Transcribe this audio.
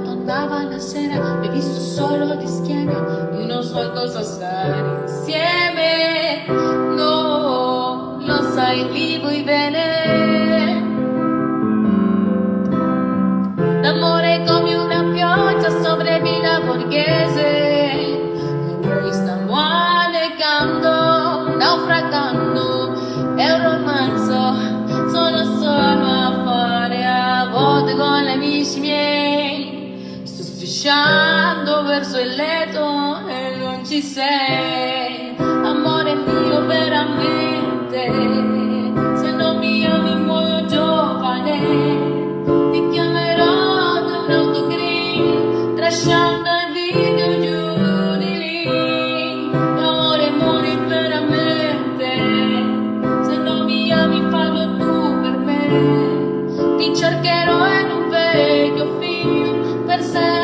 quando andava la sera, mi hai visto solo di schiena, io non so cosa stare insieme, no, lo sai, vivo i bene. L'amore è come una pioggia sopra Villa Borghese, e noi stiamo annegando, naufragando, è un romanzo, sono solo a fare a volte con gli amici miei, sto strisciando verso il letto e non ci sei, amore mio veramente, se non mi ami muoio giovane, ti chiamerò da un autogrill, trasciando il video giù di lì, amore muori veramente, se non mi ami fallo tu per me, ti cercherò in un vecchio film per sempre.